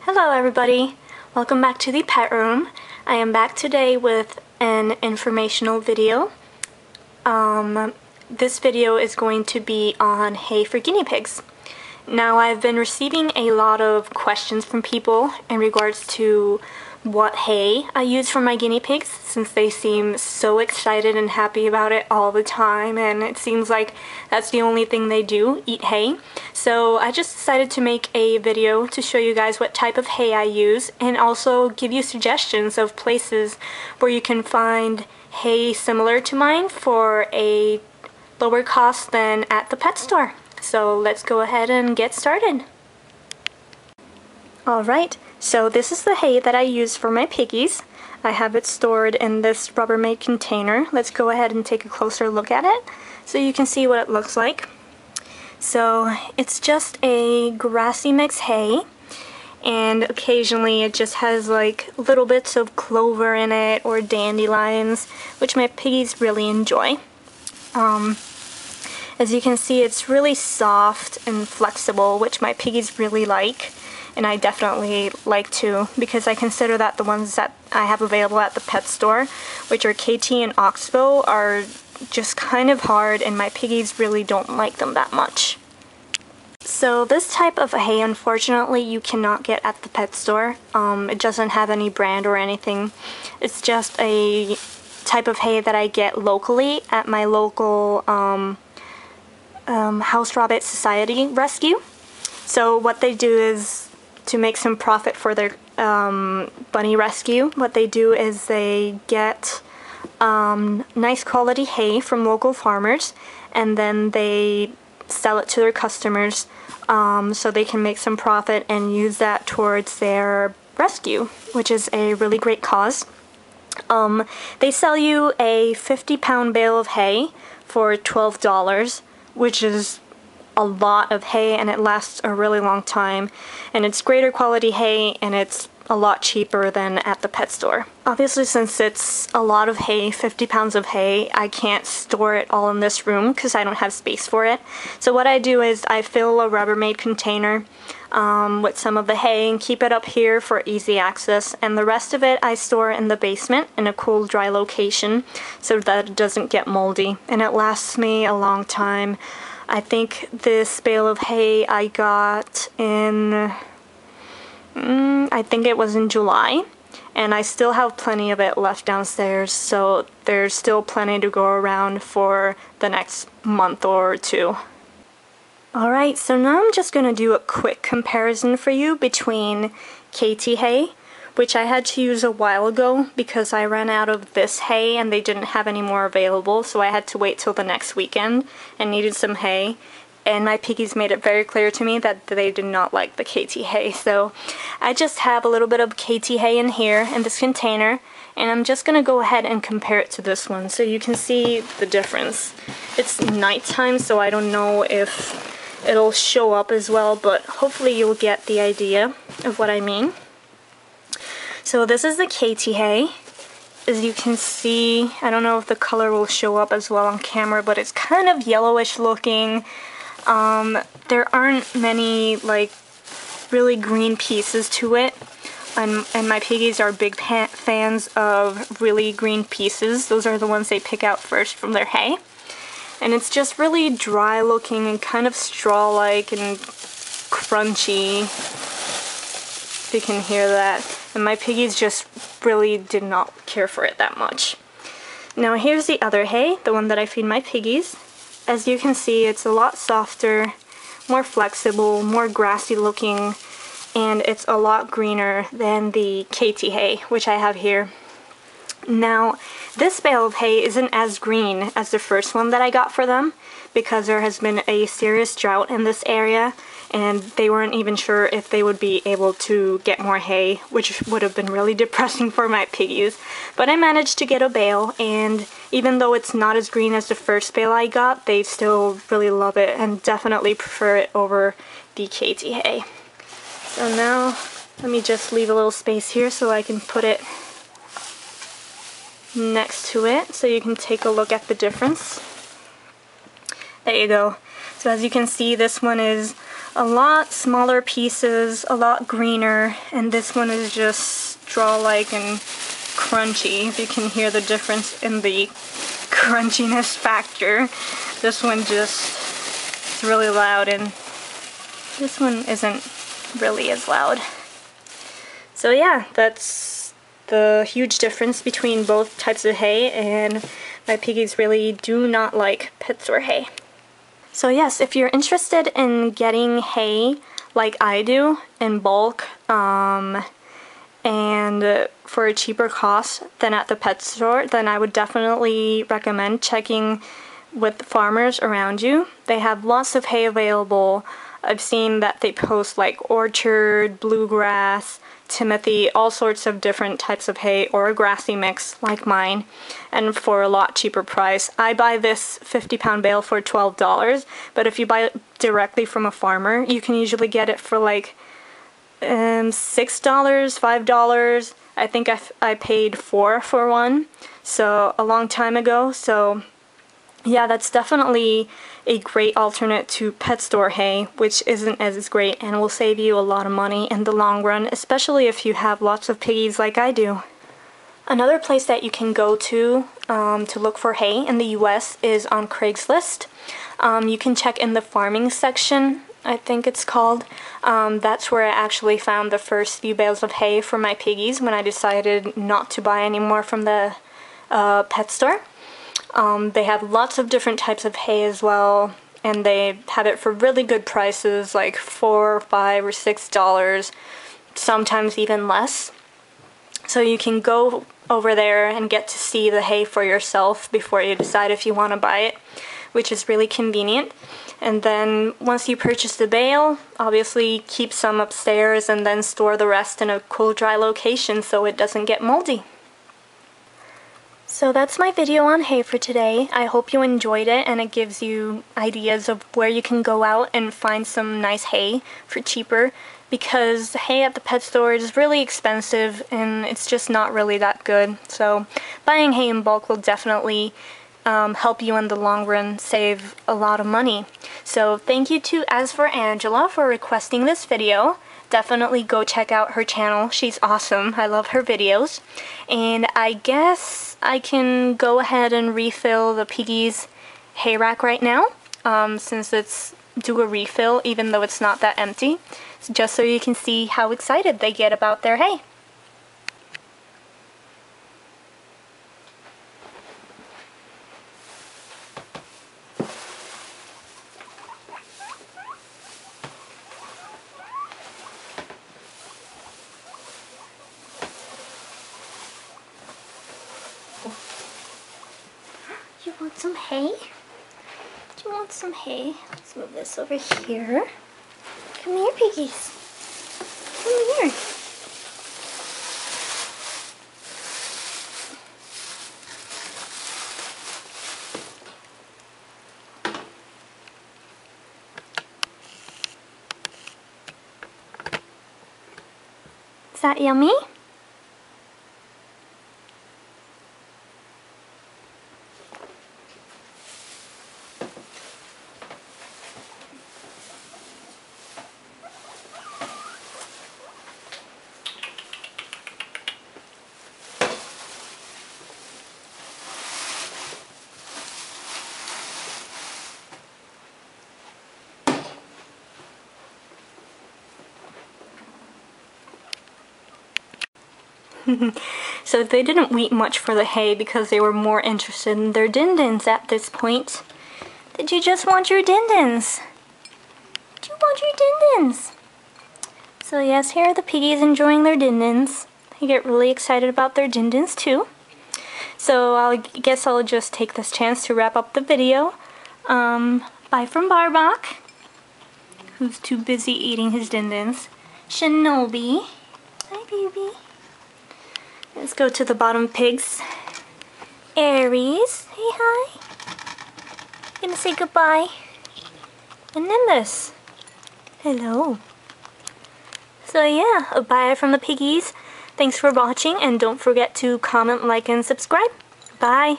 Hello everybody! Welcome back to the pet room. I am back today with an informational video. This video is going to be on hay for guinea pigs. Now I've been receiving a lot of questions from people in regards to what hay I use for my guinea pigs, since they seem so excited and happy about it all the time, and it seems like that's the only thing they do, eat hay. So I just decided to make a video to show you guys what type of hay I use, and also give you suggestions of places where you can find hay similar to mine for a lower cost than at the pet store. So let's go ahead and get started. Alright, so this is the hay that I use for my piggies. I have it stored in this Rubbermaid container. Let's go ahead and take a closer look at it so you can see what it looks like. So it's just a grassy mix hay, and occasionally it just has like little bits of clover in it or dandelions, which my piggies really enjoy. As you can see, it's really soft and flexible, which my piggies really like. And I definitely like too, because I consider that the ones that I have available at the pet store, which are KT and Oxbow, are just kind of hard, and my piggies really don't like them that much. So this type of hay, unfortunately, you cannot get at the pet store. It doesn't have any brand or anything. It's just a type of hay that I get locally at my local House Rabbit Society rescue. So what they do is, to make some profit for their bunny rescue, what they do is they get nice quality hay from local farmers, and then they sell it to their customers so they can make some profit and use that towards their rescue, which is a really great cause. They sell you a 50-pound bale of hay for $12, which is a lot of hay, and it lasts a really long time, and it's greater quality hay, and it's a lot cheaper than at the pet store. Obviously, since it's a lot of hay, 50 pounds of hay, I can't store it all in this room because I don't have space for it. So what I do is I fill a Rubbermaid container with some of the hay and keep it up here for easy access, and the rest of it I store in the basement in a cool, dry location so that it doesn't get moldy, and it lasts me a long time. I think this bale of hay I got in, I think it was in July, and I still have plenty of it left downstairs, so there's still plenty to go around for the next month or two. Alright, so now I'm just going to do a quick comparison for you between KT hay, which I had to use a while ago because I ran out of this hay and they didn't have any more available, so I had to wait till the next weekend and needed some hay. And my piggies made it very clear to me that they did not like the KT hay, so I just have a little bit of KT hay in here in this container, and I'm just going to go ahead and compare it to this one so you can see the difference. It's nighttime, so I don't know if it'll show up as well, but hopefully you'll get the idea of what I mean. So this is the KT hay. As you can see, I don't know if the color will show up as well on camera, but it's kind of yellowish looking. There aren't many like really green pieces to it, and my piggies are big fans of really green pieces. Those are the ones they pick out first from their hay. And it's just really dry looking and kind of straw-like and crunchy, if you can hear that. And my piggies just really did not care for it that much. Now here's the other hay, the one that I feed my piggies. As you can see, it's a lot softer, more flexible, more grassy looking, and it's a lot greener than the KT hay, which I have here. Now, this bale of hay isn't as green as the first one that I got for them because there has been a serious drought in this area, and they weren't even sure if they would be able to get more hay, which would have been really depressing for my piggies. But I managed to get a bale, and even though it's not as green as the first bale I got, they still really love it and definitely prefer it over the KT hay. So now, let me just leave a little space here so I can put it next to it so you can take a look at the difference. There you go. So as you can see, this one is a lot smaller pieces, a lot greener, and this one is just straw-like and crunchy. If you can hear the difference in the crunchiness factor. This one just is really loud, and this one isn't really as loud. So yeah, that's the huge difference between both types of hay, and my piggies really do not like pet store hay. So yes, if you're interested in getting hay like I do in bulk and for a cheaper cost than at the pet store, then I would definitely recommend checking with farmers around you. They have lots of hay available. I've seen that they post like Orchard, Bluegrass, Timothy, all sorts of different types of hay, or a grassy mix like mine, and for a lot cheaper price. I buy this 50-pound bale for $12, but if you buy it directly from a farmer, you can usually get it for like $6, $5. I think I paid $4 for one, so a long time ago. So yeah, that's definitely a great alternate to pet store hay, which isn't as great and will save you a lot of money in the long run, especially if you have lots of piggies like I do. Another place that you can go to look for hay in the US is on Craigslist. You can check in the farming section, I think it's called. That's where I actually found the first few bales of hay for my piggies when I decided not to buy any more from the pet store. They have lots of different types of hay as well, and they have it for really good prices, like $4 or $5 or $6, sometimes even less. So you can go over there and get to see the hay for yourself before you decide if you want to buy it, which is really convenient. And then once you purchase the bale, obviously keep some upstairs and then store the rest in a cool, dry location so it doesn't get moldy. So that's my video on hay for today. I hope you enjoyed it and it gives you ideas of where you can go out and find some nice hay for cheaper, because hay at the pet store is really expensive and it's just not really that good. So buying hay in bulk will definitely help you in the long run save a lot of money. So thank you to As for Angela for requesting this video. Definitely go check out her channel. She's awesome. I love her videos. And I guess I can go ahead and refill the piggies' hay rack right now, since it's due a refill even though it's not that empty, just so you can see how excited they get about their hay. You want some hay? Do you want some hay? Let's move this over here. Come here, piggies. Come here. Is that yummy? So they didn't wait much for the hay because they were more interested in their din-dins at this point. Did you just want your din-dins? Do you want your din-dins? So yes, here are the piggies enjoying their din-dins. They get really excited about their din-dins too. So I guess I'll just take this chance to wrap up the video. Bye from Barbok, who's too busy eating his din-dins. Shinobi. Hi, baby. Let's go to the bottom pigs. Aries, hey hi. Gonna say goodbye. And Nimbus. Hello. So yeah, a bye from the piggies. Thanks for watching, and don't forget to comment, like, and subscribe. Bye.